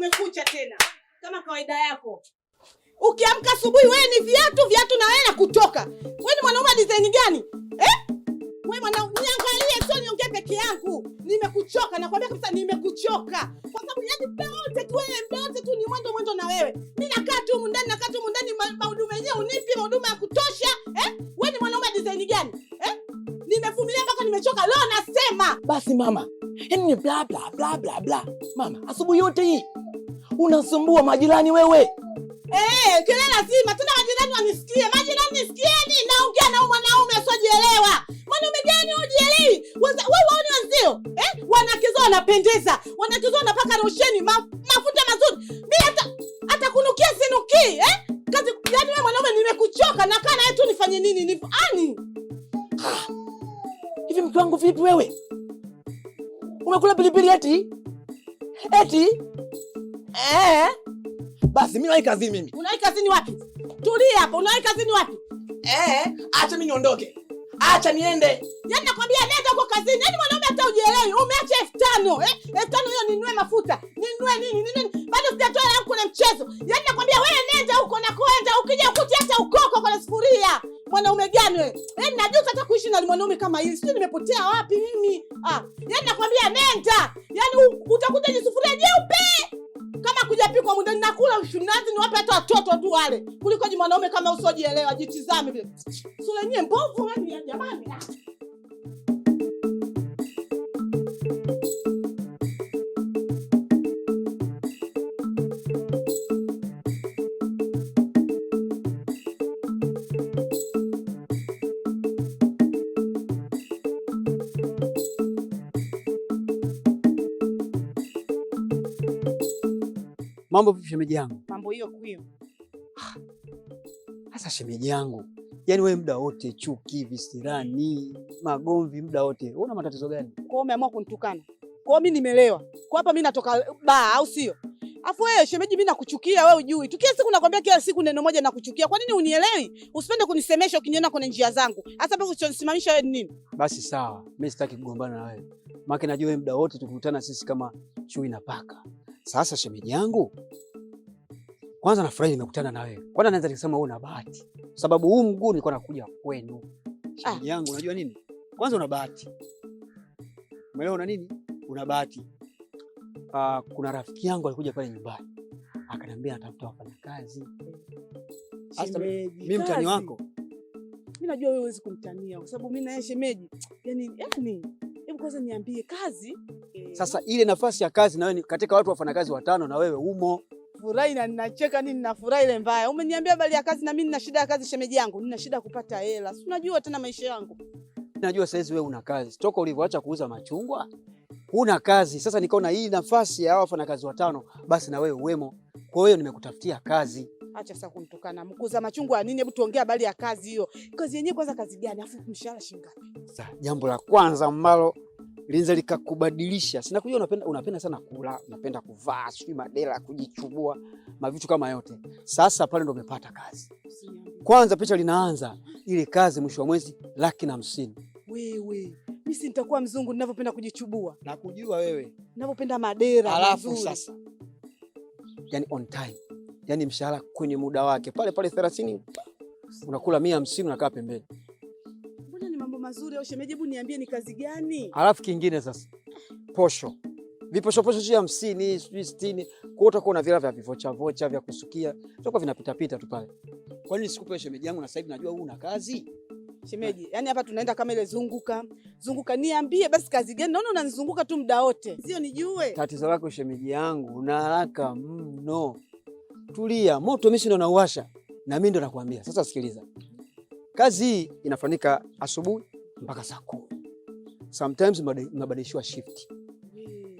Kumekucha tena. Kama kawaida yako. Ukiamka asubuhi wewe ni viatu na wewe na kutoka. Wewe ni mwanaume design gani? Wewe mwanaume niangalie, sio niongee peke yangu. Nimekuchoka, nakwambia kabisa nimekuchoka. Kwa sababu yani mdote tu ni mwendo na wewe. Mimi nakaa tu ndani mahudumu yenyewe unipi mahudumu ya kutosha. Wewe ni mwanaume design gani? Nimevumilia mpaka nimechoka. Leo nasema. Basi mama. Yaani ni bla bla bla bla bla. Mama, asubuhi yote hii unasumbua majirani wewe. Kelele lazima tena majirani wanisikie. Majirani nisikieni, naongea na mwanaume asiojielewa. Mwanaume gani hujielewi? Wewe waone wenzio. Wanakizo wanapendeza. Wanakizo wanapaka rosheni, mafuta mazuri. Mimi hata kunukia sinuki, Kazi yani wewe mwanaume nimekuchoka, nakaa na yetu nifanye nini? Hivi mke wangu vipi wewe? Umekula pilipili eti? Basi mimi naenda kazini mimi. Unaenda kazini wapi? Tulia hapa, unaenda kazini wapi? Acha mimi niondoke. Acha niende. Yaani nakwambia nenda huko kazini. Yaani mwanaume hata hujielewi. Umeacha 5,000, 5,000 hiyo ninunue mafuta. Ninunue nini? Bado sijatoa yangu kuna mchezo. Yaani nakwambia wewe nenda huko na kwenda. Ukija ukuti hata ukoko kwa sufuria. Mwanaume gani wewe? Yaani najua hata kuishi na mwanaume kama hivi. Sio nimepotea wapi mimi? Yaani nakwambia nenda. Yaani utakuta ni sufuria jeupe. Kama kujapikwa muda ninakula ushunazi niwape hata watoto tu wale. Kuliko mwanaume kama usiojielewa, jitizame vile. Sura yenyewe mbovu wewe ya jamani. Mambo vipi shemeji yangu? Mambo hiyo kuyo. Sasa shemeji yangu, yani wewe muda wote chuki, visirani, magomvi muda wote. Wewe una matatizo gani? Kwa hiyo umeamua kunitukana. Kwa hiyo mimi nimelewa. Kwa hapa mimi natoka baa au sio? Afu wewe shemeji mimi nakuchukia wewe ujui. Kila siku nakwambia kila siku neno moja nakuchukia. Kwa nini unielewi? Usipende kunisemesha ukiniona kwenye njia zangu. Hasa pale usionisimamisha wewe ni nini? Basi sawa. Mimi sitaki kugombana na wewe. Maana najua wewe muda wote tukikutana sisi kama chui na paka. Sasa shemeji yangu, kwanza nafurahi nimekutana na wewe. Kwanza naweza kusema wewe una bahati. Sababu huu mguu nilikuwa nakuja kwenu. Shemeji yangu, unajua nini? Kwanza una bahati. Umeelewa una nini? Una bahati. Kuna rafiki yangu alikuja pale nyumbani. Akaniambia anatafuta wafanyakazi. Sasa mimi mtani wako. Mimi najua wewe huwezi kumtania kwa sababu mimi na yeye shemeji. Yaani hebu kwanza niambie kazi. Sasa ile nafasi ya kazi na wewe katika watu wafanyakazi 5 na wewe umo. Furahi na ninacheka nini na furahi ile mbaya. Umeniambia bali ya kazi na mimi nina shida ya kazi shemeji yangu. Nina shida kupata hela. Si unajua tena maisha yangu. Najua sasa wewe una kazi. Toka ulivyoacha kuuza machungwa, huna kazi. Sasa nikaona hii nafasi ya wafanyakazi 5 basi na wewe uwemo. Kwa hiyo nimekutafutia kazi. Acha sasa kunitukana. Mkuza machungwa nini? Hebu tuongea habari ya kazi hiyo. Kazi yenyewe kwanza kazi gani? Afu mshahara shilingi ngapi? Sasa jambo la kwanza ambalo linaweza likakubadilisha. Sina kujua unapenda sana kula, unapenda kuvaa, sijui madela, kujichubua, mavitu kama yote. Sasa pale ndo umepata kazi. Kwanza picha linaanza ile kazi mwisho wa mwezi 150,000. Wewe, mimi si nitakuwa mzungu ninavyopenda kujichubua. Na kujua wewe. Ninavyopenda madera. Alafu sasa. Yani on time. Yani mshahara kwenye muda wake. Pale 30 unakula 150 unakaa pembeni. Mbona ni mambo mazuri au shemeji, hebu niambie ni kazi gani? Alafu kingine sasa. Posho. Viposho 50, 60. Kwa utakuwa na vila vya vivocha vya kusukia. Tutakuwa vinapita pita tu pale. Kwa nini sikupe shemeji yangu na sasa hivi najua wewe una kazi? Shemeji, yani hapa tunaenda kama ile zunguka. Niambie basi kazi gani? Naona unanizunguka tu muda wote. Sio nijue. Tatizo lako shemeji yangu, una haraka mno. Tulia, moto mimi ndo nauwasha. Na mimi ndo nakwambia. Sasa sikiliza. Kazi hii inafanyika asubuhi mpaka saa 10. Sometimes mnabadilishwa shift.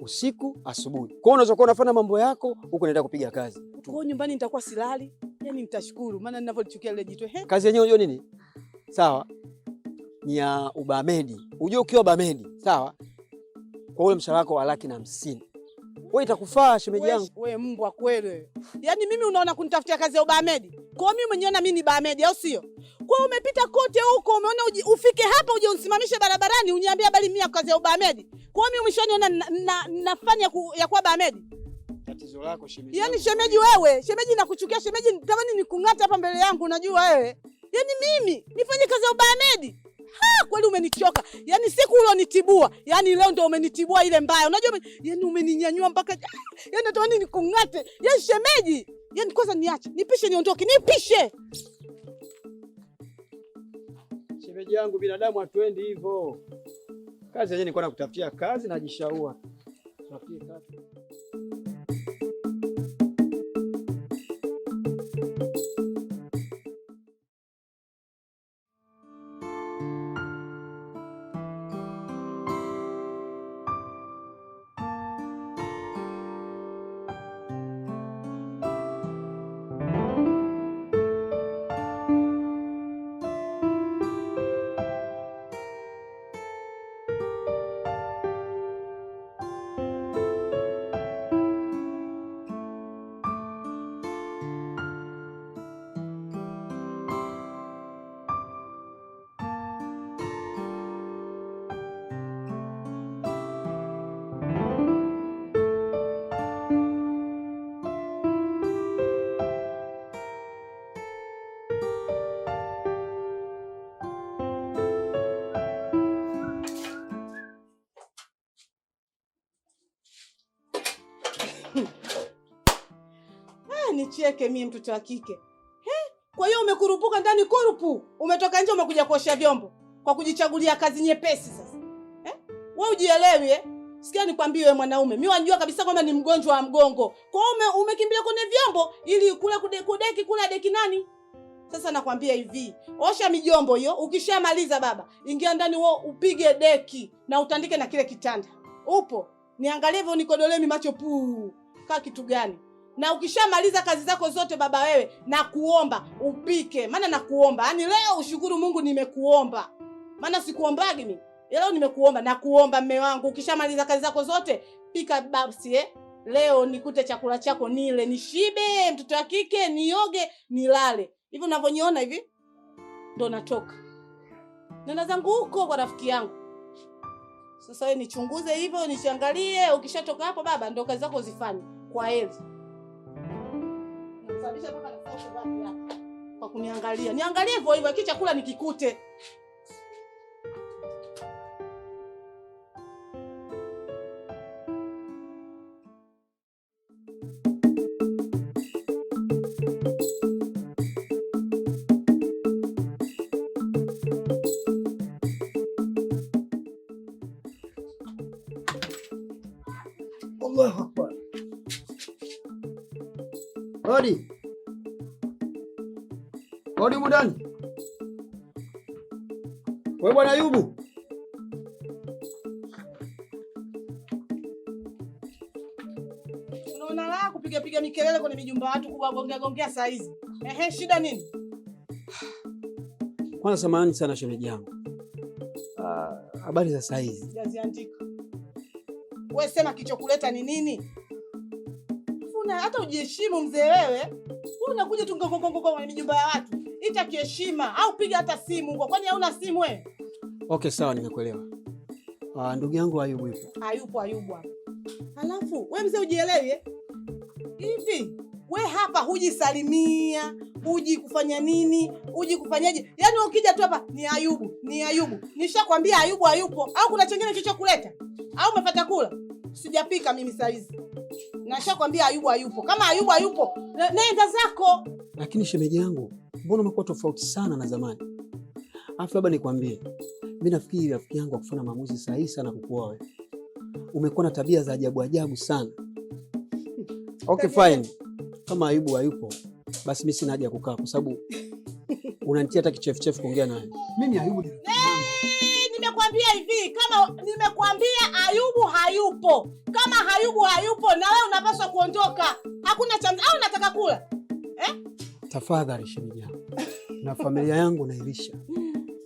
Usiku, asubuhi. Kwa hiyo unaweza kuwa unafanya mambo yako huko unaenda kupiga kazi. Kwa nyumbani nitakuwa silali. Yaani nitashukuru maana ninavyochukia ile jitu. Kazi yenyewe unajua nini? Sawa? Ni ya ubamedi. Unajua ukiwa bamedi, sawa? Kwa ule mshahara wako wa 150,000. Wewe itakufaa shemeji yangu. Wewe mbwa kweli wewe. Yaani mimi unaona kunitafutia kazi ya ubamedi? Kwa mimi umeniona mimi ni bamedi au sio? Kwa umepita kote huko umeona ufike hapa uje unisimamishe barabarani uniambie bali mimi kazi ya ubamedi. Kwa mimi umeshaniona nafanya ya kuwa bamedi. tatizo lako shemeji. Yaani shemeji wewe, shemeji nakuchukia, shemeji natamani nikung'ate hapa mbele yangu unajua wewe. Yaani mimi nifanye kazi ya Ubahamedi? Kweli umenichoka. Yaani siku ulionitibua, yaani leo ndio umenitibua ile mbaya. Unajua yaani umeninyanyua mpaka yaani natamani nikung'ate. Yaani shemeji, yaani kwanza niache, nipishe niondoke, nipishe. Shemeji yangu binadamu hatuendi hivyo. Kazi yenyewe nilikuwa nakutafutia kazi najishaua. Tafutie kazi. Nicheke mimi mtoto wa kike. Kwa hiyo umekurupuka ndani kurupu. Umetoka nje umekuja kuosha vyombo kwa kujichagulia kazi nyepesi sasa. Wewe ujielewi Sikia nikwambie wewe mwanaume. Mimi wajua kabisa kwamba ni mgonjwa wa mgongo. Kwa hiyo umekimbia kwenye vyombo ili kule kudeki kula deki nani? Sasa nakwambia hivi, osha mijombo hiyo, ukishamaliza baba, ingia ndani wewe upige deki na utandike na kile kitanda. Upo? Niangalie hivyo nikodolee macho puu. Kaa kitu gani? Na ukishamaliza kazi zako zote baba wewe, na kuomba upike. Maana nakuomba. Yaani leo ushukuru Mungu nimekuomba. Maana sikuombagi mimi. Leo nimekuomba na kuomba mme wangu. Ukishamaliza kazi zako zote, pika babsi Leo nikute chakula chako nile, nishibe, mtoto wa kike, nioge, nilale. Hivi unavyoniona hivi ndo natoka. Nenda zangu huko kwa rafiki yangu. Sasa wewe nichunguze hivyo, nishangalie, ukishatoka hapo baba ndo kazi zako zifanye. Kwa heri. Nasababisha mpaka nafasi baba hapa kwa kuniangalia. Niangalie hivyo hivyo kicha chakula nikikute. Allahu Akbar. Hodi. Hodi mudani. Wewe bwana Ayubu. Unaona la kupiga mikelele kwenye mijumba watu kuwagongea saa hizi. Shida nini? Kwanza samahani sana shemeji yangu. Habari za saa hizi? Sijaziandika. Wewe sema kichokuleta ni nini? Una hata ujiheshimu mzee wewe. Wewe unakuja tu ngongongongo kwenye mijumba ya watu. Ita kiheshima au piga hata simu huko. Kwani hauna simu wewe? Okay, sawa nimekuelewa. Ndugu yangu Ayubu yupo. Ayubu. Alafu wewe mzee ujielewi hivi? Wewe hapa hujisalimia, huji kufanya nini? Huji kufanyaje? Yaani ukija tu hapa ni Ayubu. Nishakwambia Ayubu hayupo. Au kuna chengine kilichokuleta? Au umepata kula? Sijapika mimi saa hizi. Nashakwambia Ayubu hayupo. Kama Ayubu hayupo, nenda zako. Lakini shemeji yangu, mbona umekuwa tofauti sana na zamani? Afu labda nikwambie, mimi nafikiri rafiki yangu akufanya maamuzi sahihi sana kukuoa wewe. Umekuwa na tabia za ajabu sana. Okay fine. Kama Ayubu hayupo, basi mimi sina haja ya kukaa kwa sababu unanitia hata kichefuchefu kuongea naye. Mimi Ayubu ni nimekwambia hivi, kama nimekwambia Ayubu hayupo. Kama Ayubu hayupo na wewe unapaswa kuondoka. Hakuna chama au unataka kula? Tafadhali shemeji yangu. Na familia yangu nailisha.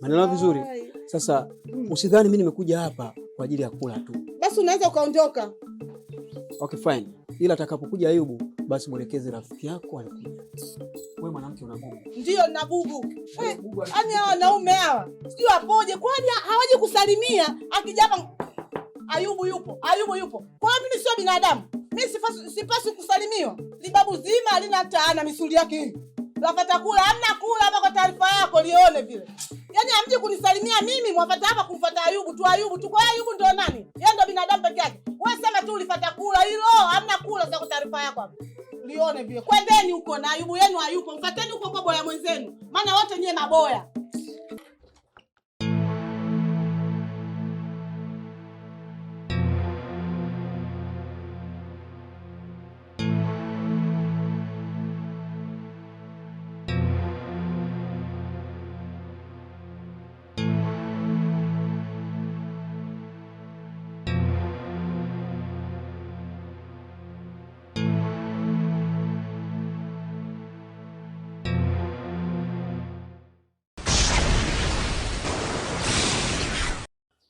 Maneno vizuri. Sasa usidhani mimi nimekuja hapa kwa ajili ya kula tu. Basi unaweza ukaondoka. Okay fine. Ila atakapokuja Ayubu, basi mwelekeze rafiki yako alikuja. Wewe mwanamke una bubu. Ndio na bubu. Yaani hawa wanaume hawa, sijui apoje, kwani hawaje kusalimia akija hapa Ayubu yupo. Kwa hiyo mimi sio binadamu. Mimi sipasi kusalimiwa. Libabu zima halina taana misuli yake hii. Lafata kula, hamna kula hapa kwa taarifa yako lione vile. Yaani hamji kunisalimia mimi, mwafata hapa kumfuata Ayubu tu. Ayubu tu, kwa Ayubu ndo nani? Yeye ndo binadamu peke yake. Wewe sema tu ulifata kula hilo, hamna kula sasa kwa taarifa yako hapa. Lione vile. Kwendeni huko na Ayubu yenu hayupo. Mfateni huko kwa boya mwenzenu. Maana wote nyie maboya.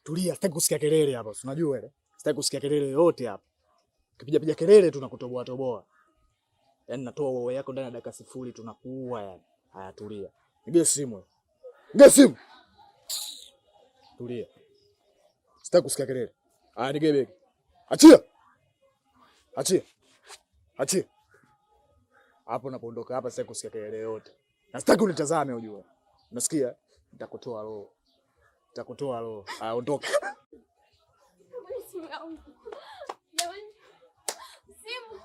Tulia, sitaki kusikia kelele hapa. Unajua ile? Sitaki kusikia kelele yote hapa. Ukipiga kelele tunakutoboa toboa. Yaani natoa wewe yako ndani ya dakika sifuri tunakuua yani. Haya tulia. Nige simu. Nige simu. Tulia. Sitaki kusikia kelele. Haya nige begi. Achia. Achia. Achia. Hapo unapoondoka hapa sitaki kusikia kelele yote. Na sitaki unitazame unajua. Unasikia? Nitakutoa roho. Nitakutoa roho. Ondoka. Jamani. Simu.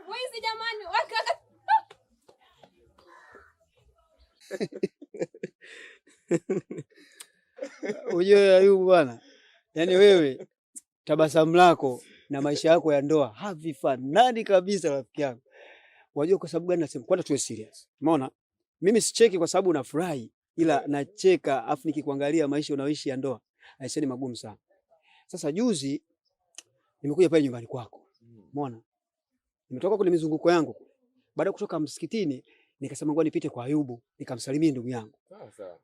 Mwizi jamani, waka. Ujue Ayubu bwana. Yaani wewe tabasamu lako na maisha yako ya ndoa havifanani kabisa rafiki yangu. Unajua kwa sababu gani nasema? Kwanza tuwe serious. Umeona? Mimi sicheki kwa sababu nafurahi, ila nacheka afu nikikuangalia maisha unaoishi ya ndoa. Aiseni magumu sana. Sasa juzi nimekuja pale nyumbani kwako. Umeona? Nimetoka kule mizunguko yangu. Baada ya kutoka msikitini nikasema ngoja nipite kwa Ayubu, nikamsalimie ndugu yangu. Sawa.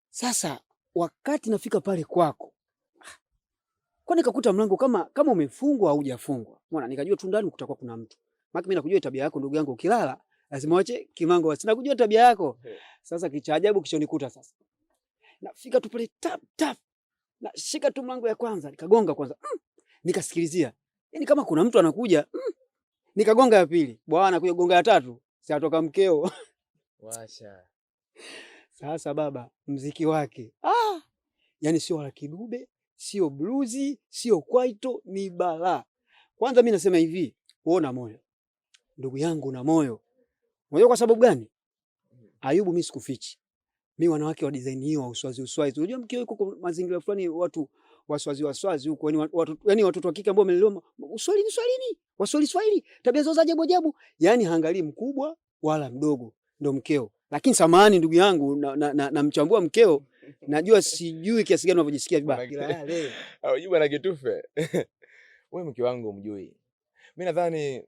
Sasa wakati nafika pale kwako, kwa nikakuta mlango kama umefungwa au hujafungwa. Umeona? Nikajua tu ndani kutakuwa kuna mtu. Maana mimi nakujua tabia yako ndugu yangu, ukilala lazima uache kimango. Sina kujua tabia yako. Sasa kichaajabu kichonikuta sasa. Nafika tu pale tap. Na shika tu mlango ya kwanza, nikagonga kwanza. Nikasikilizia. Yaani kama kuna mtu anakuja. Nikagonga ya pili. Bwana kuja gonga ya tatu, siatoka mkeo. Washa. Sasa baba, mziki wake. Yaani sio la kidube, sio bluzi, sio kwaito, ni balaa. Kwanza mimi nasema hivi, uona moyo. Ndugu yangu na moyo. Unajua kwa sababu gani? Ayubu mimi sikufichi. Mimi wanawake wa design hiyo wa uswazi. Unajua mkeo yuko kwa mazingira fulani watu waswazi huko, yani watoto wa kike ambao wamelelewa uswahilini. Waswahili. Tabia zao za ajabu. Yaani haangalii mkubwa wala mdogo, ndo mkeo. Lakini samahani ndugu yangu na mchambua mkeo, najua sijui kiasi gani unavyojisikia vibaya. Kila yale. Au bwana Kitufe. Wewe mke wangu mjui. Mimi nadhani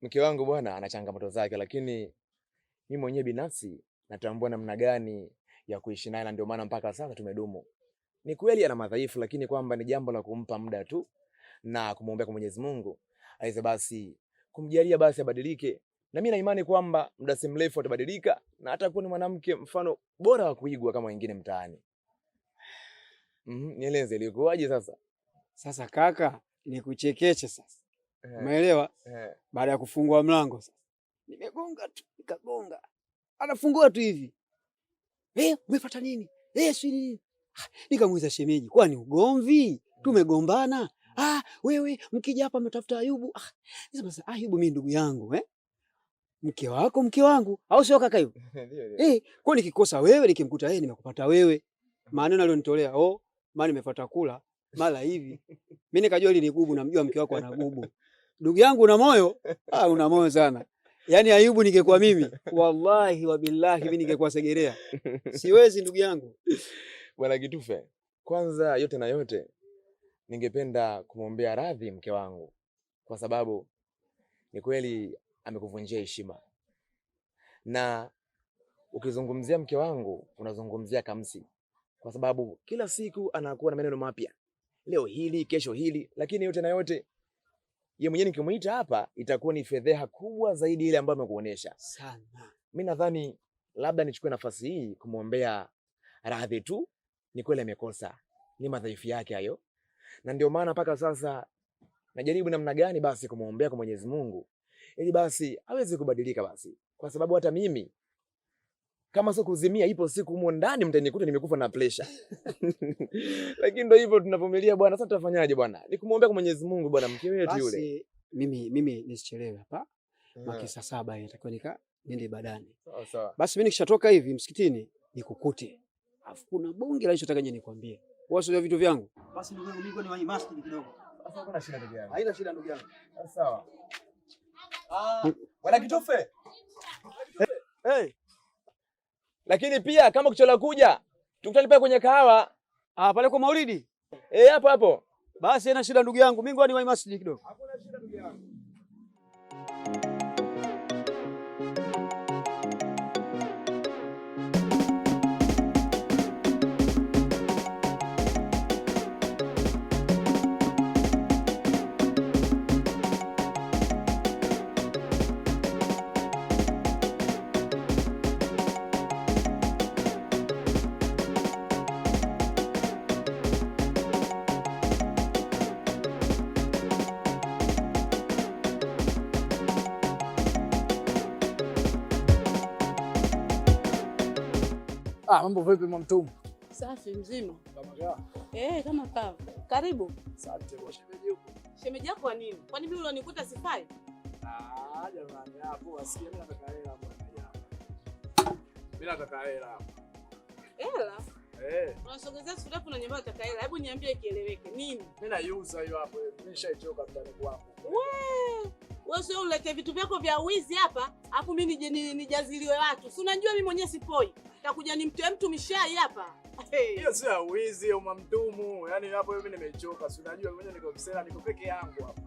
mke wangu bwana ana changamoto zake, lakini mimi mwenyewe binafsi natambua namna gani ya kuishi naye, na ndio maana mpaka sasa tumedumu. Ni kweli ana madhaifu, lakini kwamba ni jambo la kumpa muda tu na kumwombea kwa Mwenyezi Mungu aweze basi kumjalia basi abadilike. Na mimi na imani kwamba muda si mrefu atabadilika na atakuwa ni mwanamke mfano bora wa kuigwa kama wengine mtaani. Nieleze ilikuwaje sasa? Sasa kaka, nikuchekeche sasa. Umeelewa? Baada ya kufungua mlango sasa. Nimegonga tu, nikagonga. Anafungua tu hivi. Umepata nini? Si nini? Nikamuuliza shemeji, kwani ugomvi? Tumegombana? Wewe mkija hapa mtafuta Ayubu. Sasa Ayubu mimi ndugu yangu, Mke wako mke wangu, au sio kaka hiyo? Ndio. Kwa nikikosa wewe nikimkuta yeye nimekupata wewe. Maneno alionitolea, maana nimefuata kula, mara hivi. Mimi nikajua ile ni gubu, namjua mke wako ana gubu. Ndugu yangu una moyo? Una moyo sana. Yaani Ayubu ningekuwa mimi, wallahi wa billahi mimi ningekuwa Segerea. Siwezi ndugu yangu. Bwana Kitufe, kwanza yote na yote ningependa kumwombea radhi mke wangu, kwa sababu ni kweli amekuvunjia heshima. Na ukizungumzia mke wangu unazungumzia Kamsi, kwa sababu kila siku anakuwa na maneno mapya. Leo hili, kesho hili, lakini yote na yote yeye mwenyewe nikimuita hapa itakuwa ni fedheha kubwa zaidi ile ambayo amekuonesha. Sana. Mimi nadhani labda nichukue nafasi hii kumwombea radhi tu. Ni kweli amekosa. Ni madhaifu yake hayo. Na ndio maana mpaka sasa najaribu namna gani basi kumuombea kwa Mwenyezi Mungu ili basi aweze kubadilika basi, kwa sababu hata mimi kama sio kuzimia, ipo siku humo ndani mtanikuta nimekufa na pressure. Lakini ndio hivyo tunavumilia bwana. Sasa tutafanyaje bwana? Ni kumuombea kwa Mwenyezi Mungu bwana, mke wetu yule. Basi mimi nisichelewe hapa. Maki saa 7 inatakiwa niende ibadani. Sawa sawa. Basi mimi nikishatoka hivi msikitini nikukute. Alafu kuna bonge la nilichotaka je nikwambie. Wewe sio vitu vyangu. Basi ndugu yangu mimi ni masjid kidogo. Sasa kuna shida ndugu yangu. Haina shida ndugu yangu. Sawa. Bwana Kitofe. Hey. Lakini pia kama kuchola kuja, tukutane pale kwenye kahawa. Pale kwa Maulidi? Hapo hapo. Basi haina shida ndugu yangu. Mimi ngoja niwahi masjid kidogo. Hakuna shida ndugu yangu. Mambo vipi Mwamtumu? Safi mzima. Kama kawa? Kama kawa. Karibu. Asante kwa shemeji huko. Shemeji yako nini? Kwani mimi unanikuta sifai? Jamani hapo asikie mimi nataka hela bwana. Mimi nataka hela. Hela? Unasogezea sufuria na nyama nataka hela. Hebu niambie kieleweke. Nini? Mimi naiuza hiyo hapo. Mimi nishaichoka mtani kwako. Wewe sio ulete vitu vyako vya wizi hapa, afu mimi nije nijaziliwe watu. Si unajua mimi mwenyewe sipoi. Takuja nimtoe mtu mishai hapa. Hiyo sio ya wizi hiyo Mwamtumu. Yaani hapo mimi nimechoka. Si unajua mwenyewe niko msela, niko peke yangu hapo.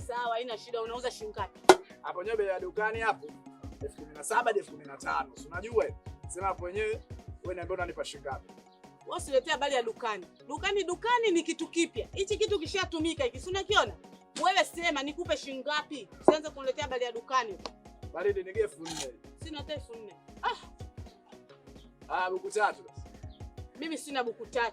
Sawa, haina shida. Unauza shilingi ngapi? Hapo nyobe ya dukani hapo 17 hadi 15. Si unajua? Sema hapo wenyewe wewe niambia unanipa shilingi ngapi? Wewe usiletea habari ya dukani. Dukani ni kitu kipya. Hichi kitu kishatumika hiki. Si unakiona? Wewe sema nikupe shilingi ngapi? Usianze kuniletea habari ya dukani. Baridi nige 4,000. Sina hata 4,000. Buku 3 basi. Mimi sina buku 3.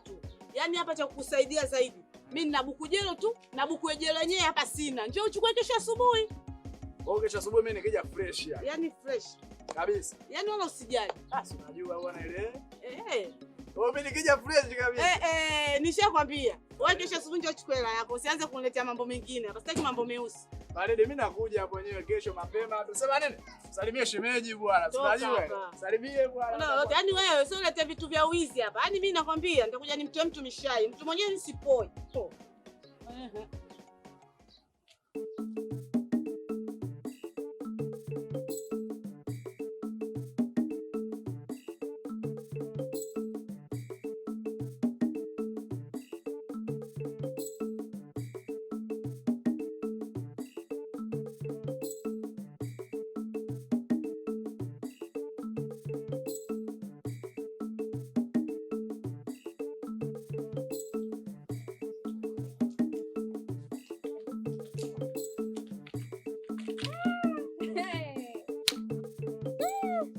Yaani hapa cha kukusaidia zaidi. Mimi nina buku jelo tu na buku ejelo yenyewe hapa sina. Njoo uchukue kesho asubuhi. Kesho asubuhi mimi nikija fresh ya. Yaani fresh. Kabisa. Yaani wala usijali. Unajua bwana ile. Mimi nikija fresh kabisa. Nishakwambia. Wewe kesho asubuhi njoo uchukue hela yako. Usianze kuniletea mambo mengine. Hapa sitaki mambo meusi. Baridi mimi nakuja hapo wenyewe kesho mapema. Tusema nini? Salimie shemeji bwana. Tunajua. Salimie bwana. Yaani wewe sio ulete vitu vya wizi hapa. Yaani mimi nakwambia nitakuja nimtoe mtu mishai. Mtu mwenyewe nisipoi.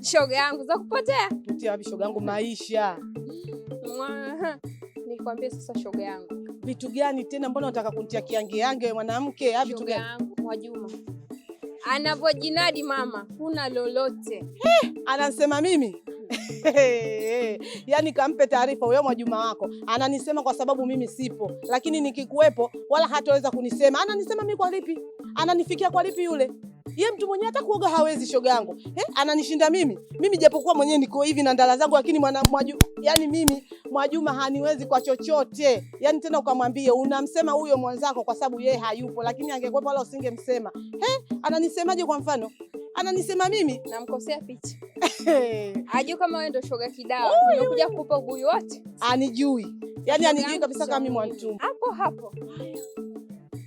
Shoga yangu za kupotea. Mtia wapi shoga yangu maisha? Nikwambie sasa shoga yangu. Vitu gani tena mbona unataka kunitia kiange mwanamke? Vitu gani? Shoga yangu Mwajuma. Anavojinadi mama, huna lolote. Ananisema mimi? Yaani kampe taarifa huyo Mwajuma wako. Ananisema kwa sababu mimi sipo. Lakini nikikuwepo wala hataweza kunisema. Ananisema mimi kwa lipi? Ananifikia kwa lipi yule? Yeye mtu mwenyewe hata kuoga hawezi shoga yangu. Ananishinda mimi. Mimi japokuwa mwenyewe niko hivi na ndala zangu lakini yaani mimi Mwajuma haniwezi kwa chochote. Yaani tena ukamwambie unamsema huyo mwanzako kwa sababu yeye hayupo lakini angekuwepo wala usingemsema. Ananisemaje kwa mfano? Ananisema mimi namkosea picha. Ajui kama wewe ndio shoga kidao. Nimekuja kukupa ubuyu wote. Anijui. Yaani anijui kabisa kama mimi Mwamtumu. Hapo.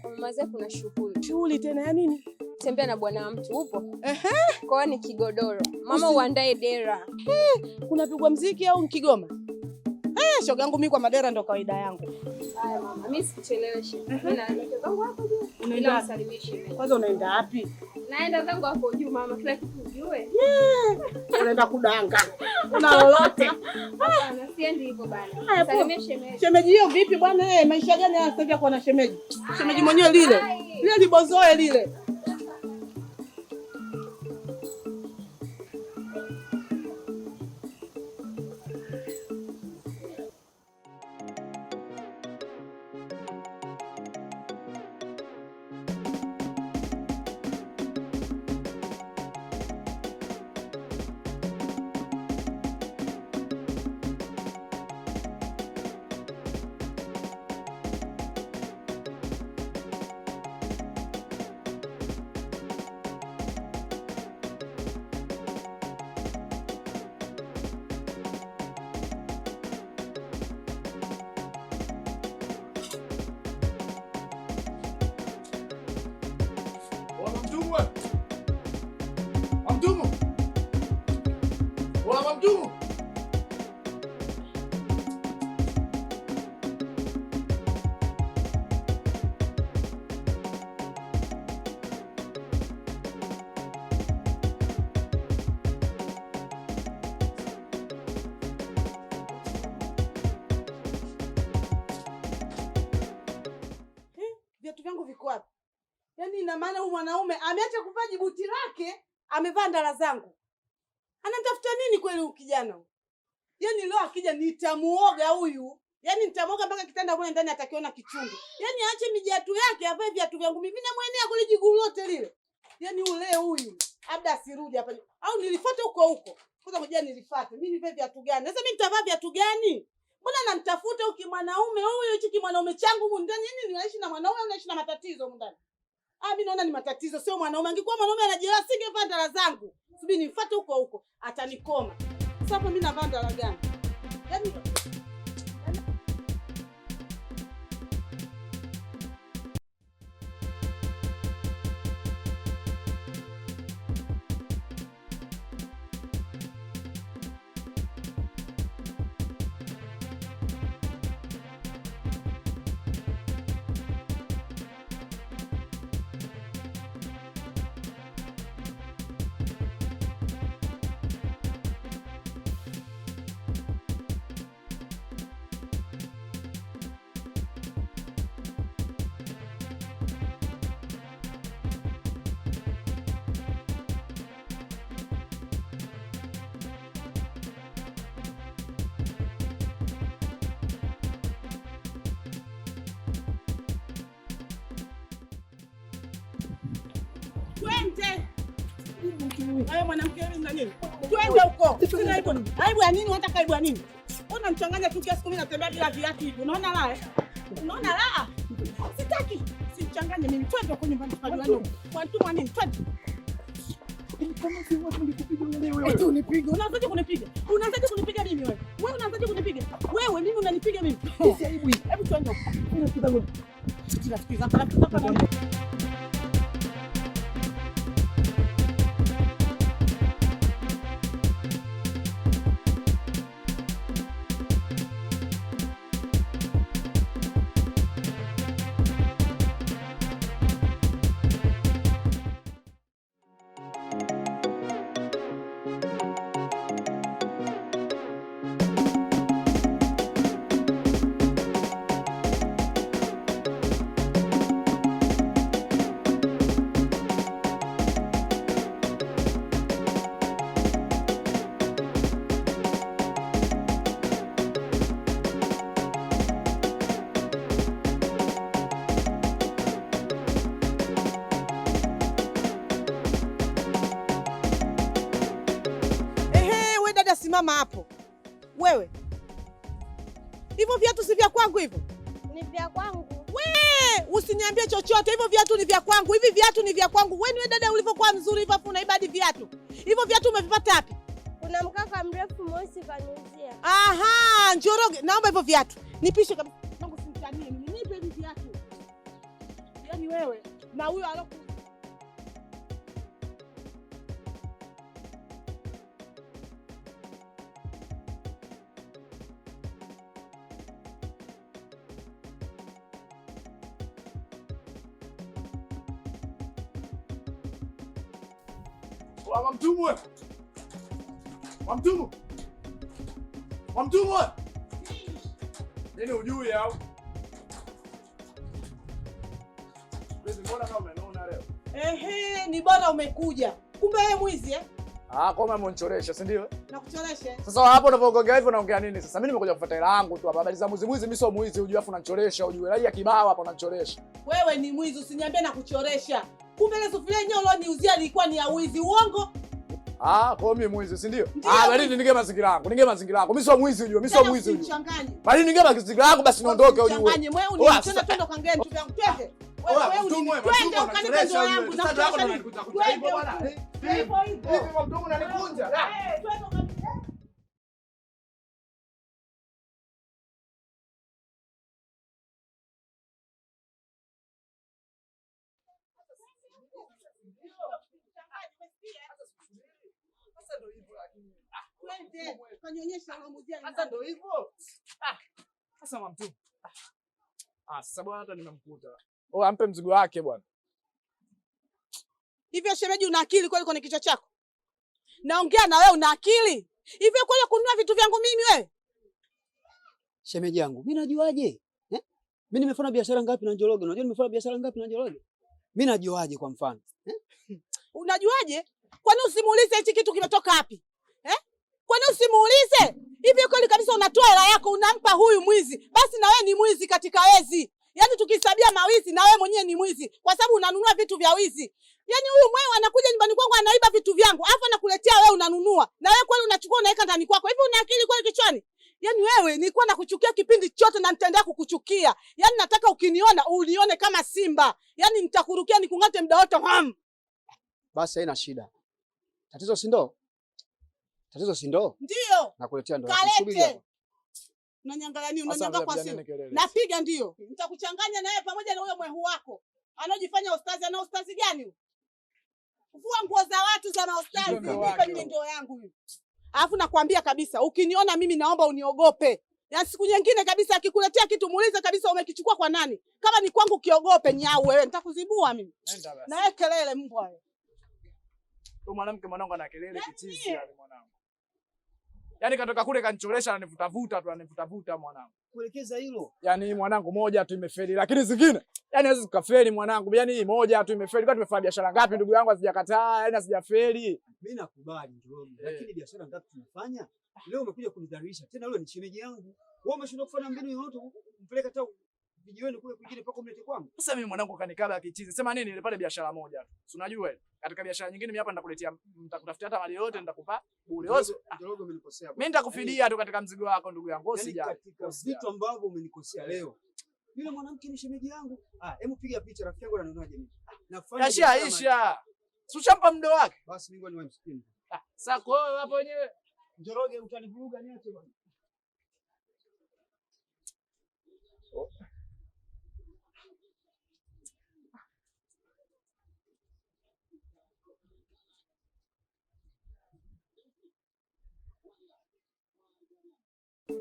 Kwa mama zake kuna shughuli. Shughuli tena ya nini? Tembea na bwana wa mtu upo? Kwa ni kigodoro. Mama uandae dera. Kunapigwa mziki au Kigoma? Shoga yangu mimi kwa madera ndo kawaida yangu. Haya mama, mimi sikucheleweshe. Mimi naenda zangu hapo juu. Unaenda salimie shemeji. Kwanza unaenda wapi? Naenda zangu hapo juu mama, kila kitu nijue. Unaenda kudanga. Una lolote? Hapana, siendi hivyo bana. Salimia shemeji. Shemeji hiyo vipi bwana? Maisha gani haya sasa hivi kwa na shemeji? Shemeji mwenyewe lile. Lile libozoe lile. Viatu vyangu viko wapi? Yaani ina maana huyu mwanaume ameacha kuvaa jibuti lake, amevaa ndala zangu. Anatafuta nini kweli huyu kijana? Yaani leo akija nitamuoga huyu. Yaani nitamuoga mpaka kitanda mwenye ndani atakiona kichungu. Yaani aache mijiatu yake avae viatu vyangu. Mimi namwenea kule jiguu lote lile. Yaani ule huyu labda asirudi hapa. Au nilifuata huko. Kwanza ngoja nilifuate. Mimi nivae viatu gani? Sasa mimi nitavaa viatu gani? Mbona namtafuta huyu kimwanaume huyu hichi kimwanaume changu huko ndani? Nini unaishi na mwanaume au unaishi na matatizo huko ndani? Mimi naona ni matatizo, sio mwanaume. Angekuwa mwanaume anajielewa singevaa ndala zangu. Subiri nifuate huko. Atanikoma. Sasa hapo mimi navaa ndala gani? Yaani twende. Wewe mwanamke wewe na nini? Twende huko. Sina aibu nini? Aibu ya nini? Unataka aibu ya nini? Unanichanganya tu kiasi 10 natembea bila viatu hivi. Unaona la? Unaona la? Sitaki. Sichanganye mimi. Twende huko nyumbani tukajuane. Mwantumwa nini? Twende. Kama si watu nikupiga wewe. Eti unipiga. Unaanzaje kunipiga? Unaanzaje kunipiga mimi wewe? Wewe unaanzaje kunipiga? Wewe nini unanipiga mimi? Si aibu hii. Hebu twende huko. Unapiga wewe. Sikiza. Simama hapo. Wewe. Hivyo viatu si vya kwangu hivyo? Ni vya kwangu. Usiniambie chochote. Hivyo viatu ni vya kwangu. Hivi viatu ni vya kwangu. Wewe ni dada ulivyokuwa mzuri hivyo afu unaibadi viatu. Hivyo viatu umevipata wapi? Kuna mkaka mrefu mweusi kaniuzia. Aha, Njoroge, naomba hivyo viatu. Nipishe kabisa. Mungu simtanie mimi. Nipe hivi viatu. Yaani wewe na huyo aloku Wamtumwe. Wamtumwe. Wamtumwe. Nini ujui au? Mbona kama umeona leo? Ehe, ni bora umekuja. Kumbe wewe mwizi eh? Kama umenichoresha, si ndio? Nakuchoresha. Sasa hapo unapoongea hivyo unaongea nini sasa? Mimi nimekuja kufuata hela yangu tu hapa. Habari za mwizi, mimi sio mwizi, ujue afu unanichoresha, ujue raia kibao hapa unanichoresha. Wewe ni mwizi, usiniambie na kuchoresha. Kumbe ile sufuria yenyewe ulioniuzia ilikuwa ni ya wizi, uongo? Kwa mimi mwizi, si ndio? Bali nige mazingira yangu. Nige mazingira yangu. Mimi sio mwizi ujue, mimi sio mwizi ujue. Bali nige mazingira yangu basi niondoke ujue. Changanye wewe unitenda twende kaangalia vitu vyangu. Twende. Wewe twende ukanipe ndoo yangu na sasa unanikuta kuja hivyo bwana. Hivyo hivyo. Hivi kwa mdomo unanikunja. Twende ukanipe. Sasa ndio hivyo. Sasa mamtu. Sasa bwana hata nimemkuta. Ampe mzigo wake bwana. Hivyo shemeji, una akili kweli kwenye kichwa chako? Naongea na wewe, una akili? Hivyo kweli kununua vitu vyangu mimi wewe? Shemeji yangu, mimi najuaje? Mimi nimefanya biashara ngapi na Njoroge? Unajua nimefanya biashara ngapi na Njoroge? Mimi najuaje kwa mfano? Unajuaje? Kwani usimuulize hichi kitu kimetoka wapi? Kwani usimuulize? Hivi kweli kabisa unatoa hela yako unampa huyu mwizi, basi na wewe ni mwizi katika wezi. Yaani tukisabia mawizi na wewe mwenyewe ni mwizi kwa sababu unanunua vitu vya wizi. Yaani huyu mwewe anakuja nyumbani kwangu anaiba vitu vyangu, afa anakuletea wewe unanunua. Na wewe kweli unachukua unaweka ndani kwako. Hivi una akili kweli kichwani? Yaani wewe nilikuwa nakuchukia kipindi chote na nitaendelea kukuchukia. Yaani nataka ukiniona unione kama simba. Yaani nitakurukia nikungate muda wote. Basi haina shida. Tatizo si ndo? Tatizo si ndo? Ndio. Nakuletea ndo. Kalete. Unaniangalia nini? Unaniangalia kwa simu. Napiga ndio. Nitakuchanganya na wewe pamoja na huyo mwehu wako. Anojifanya ustazi, ana ustazi gani huyo? Kuvua nguo za watu za maustadi, nipe mimi ndio yangu hiyo. Alafu nakwambia kabisa, ukiniona mimi naomba uniogope. Ya siku nyingine kabisa akikuletea kitu muulize kabisa umekichukua kwa nani? Kama ni kwangu kiogope nyau wewe, nitakuzibua mimi. Na wewe kelele mbwa wewe. Huyo mwanamke mwanangu ana kelele kichizi yale mwanangu. Yaani katoka kule kanichoresha na nivuta mwanangu. Kuelekeza hilo. Yaani mwanangu moja tu imefeli lakini zingine yaani hawezi kufeli mwanangu. Yaani hii moja tu imefeli. Kwa tumefanya biashara ngapi ndugu yangu asijakataa, yaani asijafeli. Mimi nakubali Njoroge, lakini biashara ngapi tunafanya? Leo umekuja kunidharisha. Tena wewe ni shemeji yangu. Wewe umeshindwa kufanya mbinu yoyote kumpeleka hata vijiweni kule kwingine pako mlete kwangu. Sasa mimi mwanangu kanikaba kichizi. Sema nini ile pale biashara moja tu. Si unajua ile? Katika biashara nyingine mimi hapa nitakutafutia hata mali yote nitakupa bure. Njoroge umenikosea. Mimi nitakufidia tu katika mzigo wako ndugu yangu. Usijali. Katika vitu ambavyo umenikosea leo. Yule mwanamke ni shemeji yangu. Hebu piga picha rafiki yangu ananunaje mimi. Nafanya Aisha. Si uchampa mdo wake. Basi mimi ni msikini. Sasa kwa hiyo hapo wenyewe Njoroge utanivuruga niache bwana.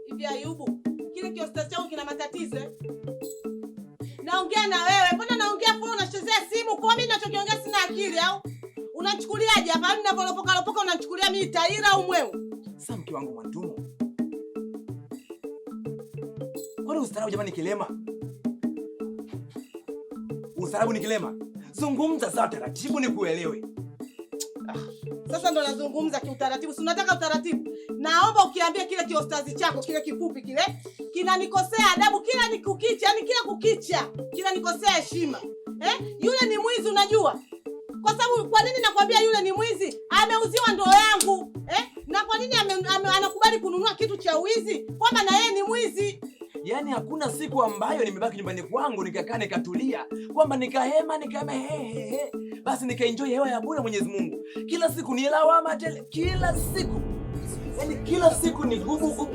Hivi Ayubu, kile kiosta changu kina matatizo eh? Naongea na wewe, mbona naongea kwa unachezea simu? Kwa mimi ninachokiongea sina akili au? Unachukuliaje hapa? Mimi ninavolopoka unachukulia mimi taira au mweu? Sasa mke wangu Mwantumu. Kwani ustaarabu jamani kilema? Ustaarabu ni kilema? Zungumza sawa taratibu ni kuelewe. Sasa ndo nazungumza kiutaratibu. Si unataka utaratibu? Naomba ukiambia kile kiostazi chako kile kifupi kile kinanikosea adabu kila nikukicha, yani kila kukicha kinanikosea heshima. Yule ni mwizi unajua? Kwa sababu kwa nini nakwambia yule ni mwizi? Ameuziwa ndoo yangu. Na kwa nini anakubali kununua kitu cha wizi? Kwamba na yeye ni mwizi. Yaani hakuna siku ambayo nimebaki nyumbani kwangu nikakaa nikatulia kwamba nikahema nikamehehehe basi nikaenjoy hewa ya bure Mwenyezi Mungu. Kila siku ni lawama tele, kila siku. Yaani kila siku ni gugu.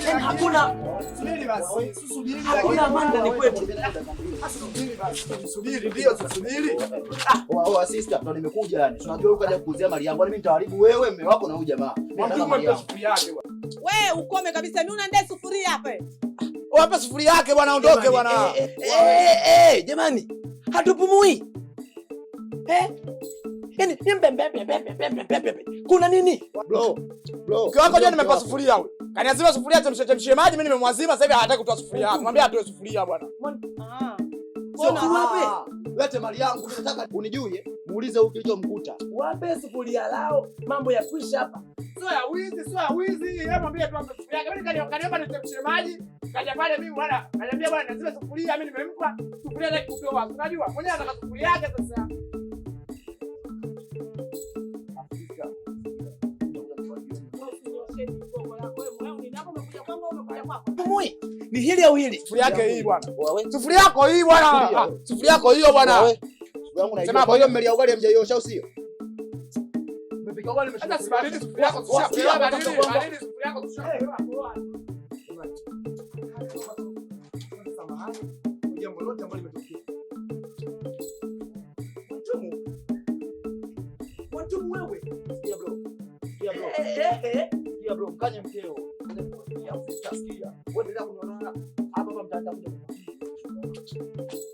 Yaani hakuna subiri basi. Subiri. Hakuna amanda ni kwetu. Subiri basi. Subiri ndio subiri. Sister ndo nimekuja yani. Tunajua ukaja kuuzia mali yangu. Mimi nitaharibu wewe mume wako na huyu jamaa. Wewe ukome kabisa. Mimi unaendea sufuria hapa. Wape sufuria yake bwana, ondoke bwana. Jamani, hatupumui. Yaani kuna nini? Bro. Mke wako jana nimempa sufuria huyo. Kaniazima sufuria chemshe maji, mimi nimemwazima sasa hivi hataki kutoa sufuria. Mwambie atoe sufuria bwana. Sio wapi? Lete mali yangu, nataka unijue. Muulize huko kilichomkuta. Wape sufuria lao, mambo ya kwisha hapa. Sio ya wizi. Yeye mwambie tu sufuria. Kama kaniomba nichemshe maji, kaja pale mimi bwana, ananiambia bwana nazima sufuria, mimi nimempa sufuria na kutoa. Unajua? Mwenyewe anataka sufuria yake sasa. Ni hili au hili? Sufuria yake hii bwana. Sufuria yako hii bwana. Sufuria yako hiyo bwana. Sema kwa hiyo mmelia ugali mjaiosha au sio? Mmepika ugali mmesha. Hata sibadili sufuria yako tushapika badili sufuria yako tushapika. Samahani. Jambo lote ambalo limetokea. Mtumu wewe. Sikia bro. Sikia bro, mkanye mkeo. Sikia. Wewe ndio unaona hapa mtanda kuja.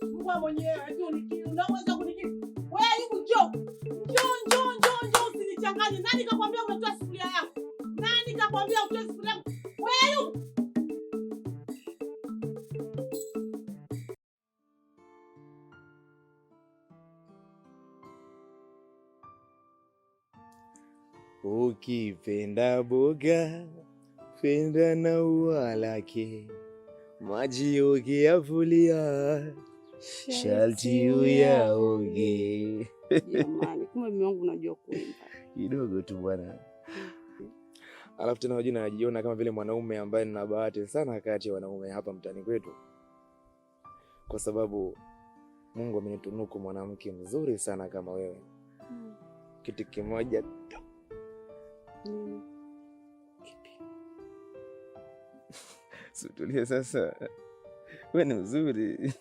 Mungu mwenyewe ndio unikiu. Unaweza kunikiu. Wewe yuko njoo usinichanganye. Nani kakwambia unatoa sufuria yako? Nani kakwambia utoe sufuria yako? Wewe yuko ukipenda boga penda na ua lake, maji ukiyavulia sharti uyaoge. jamani, kumbe mume wangu unajua kuimba. Kidogo tu bwana. Alafu tena wajina najiona kama vile mwanaume ambaye nina bahati sana kati ya wanaume hapa mtaani kwetu. Kwa sababu Mungu amenitunuku mwanamke mzuri sana kama wewe. Kitu kimoja tu. Sutulia sasa. Wewe ni mzuri.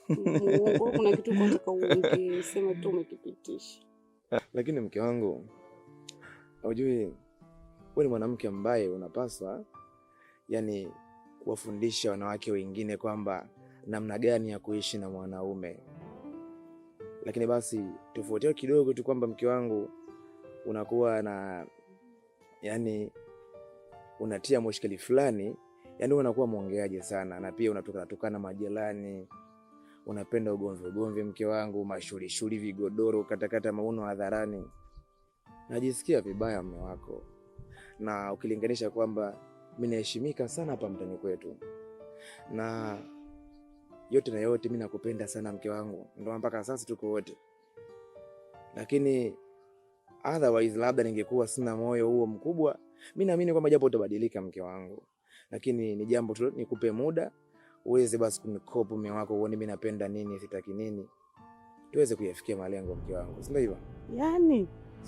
Kuna kitu kwa nataka uongee, sema tu umekipitisha. Lakini mke wangu, unajui wewe ni mwanamke ambaye unapaswa kuwafundisha wanawake wengine kwamba namna gani ya kuishi na mwanaume. Lakini basi tofauti kidogo tu kwamba mke wangu unakuwa na unatia mushkili fulani, unakuwa mwongeaje sana, na pia unatokana majirani, unapenda ugomvi mke wangu, mashuli vigodoro, katakata mauno hadharani. Najisikia vibaya mume wako, na ukilinganisha kwamba mimi naheshimika sana hapa mtani kwetu, na yote na yote mimi nakupenda sana mke wangu, ndio mpaka sasa tuko wote. Lakini otherwise labda ningekuwa sina moyo huo mkubwa, mimi naamini kwamba japo utabadilika mke wangu, lakini ni jambo tu nikupe muda uweze basi kunikopa mume wako, uone mimi napenda nini, sitaki nini, tuweze kuyafikia malengo mke wangu, si ndio hivyo?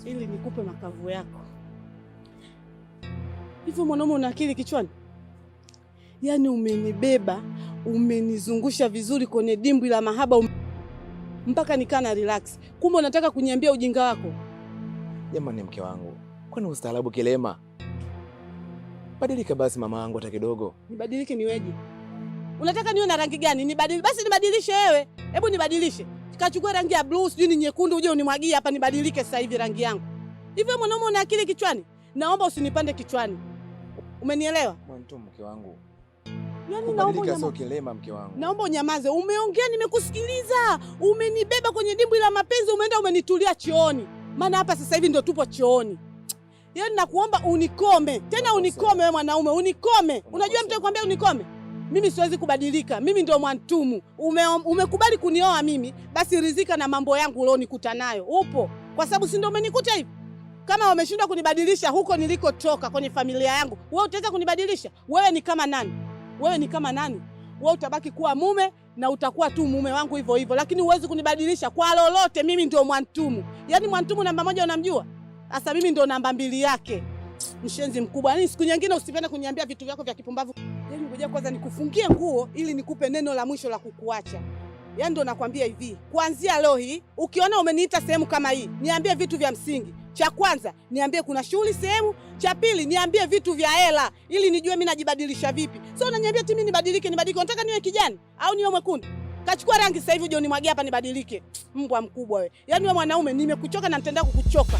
Ili nikupe makavu yako. Hivyo mwanaume una akili kichwani? Umenibeba, umenizungusha vizuri kwenye dimbwi la mahaba mpaka nikana relax. Kumbe unataka kuniambia ujinga wako? Jamani mke wangu, kwani ustaarabu kilema? Badilika basi mama yangu hata kidogo. Nibadilike niweje? Unataka niwe na rangi gani? Basi nibadilishe wewe. Hebu nibadilishe. Kachukua rangi ya blue, sijui ni nyekundu, uje unimwagie hapa nibadilike sasa hivi rangi yangu. Hivyo mwanaume una akili kichwani? Naomba usinipande kichwani. Umenielewa? Mwanto mke wangu. Naomba sio kilema mke wangu. Naomba unyamaze. Umeongea nimekusikiliza. Umenibeba kwenye dimbwi la mapenzi, umeenda umenitulia chooni. Maana hapa sasa hivi ndio tupo chooni. Nakuomba unikome. Tena unikome wewe mwanaume, unikome. Unajua mtu akwambia unikome? Mimi siwezi kubadilika. Mimi ndio Mwantumu. Umekubali kunioa mimi, basi rizika na mambo yangu ulionikuta nayo. Upo. Kwa sababu si ndio umenikuta hivi? Kama wameshindwa kunibadilisha huko nilikotoka kwenye familia yangu, wewe utaweza kunibadilisha? Wewe ni kama nani? Wewe utabaki kuwa mume na utakuwa tu mume wangu hivyo hivyo, lakini huwezi kunibadilisha kwa lolote. Mimi ndio Mwantumu. Mwantumu namba 1 unamjua? Sasa mimi ndio namba 2 yake. Mshenzi mkubwa. Siku nyingine usipende kuniambia vitu vyako vya kipumbavu. Ngoja kwanza nikufungie nguo ili nikupe neno la mwisho la kukuacha. Ndio nakwambia hivi, kuanzia leo hii ukiona umeniita sehemu kama hii, niambie vitu vya msingi. Cha kwanza, niambie kuna shughuli sehemu. Cha pili, niambie vitu vya hela ili nijue mimi najibadilisha vipi. Sio unaniambia mimi nibadilike. Unataka niwe kijani au niwe mwekundu? Kachukua rangi sasa hivi uje unimwagie hapa nibadilike. Mbwa mkubwa wewe. Yaani wewe mwanaume nimekuchoka na nitaenda kukuchoka.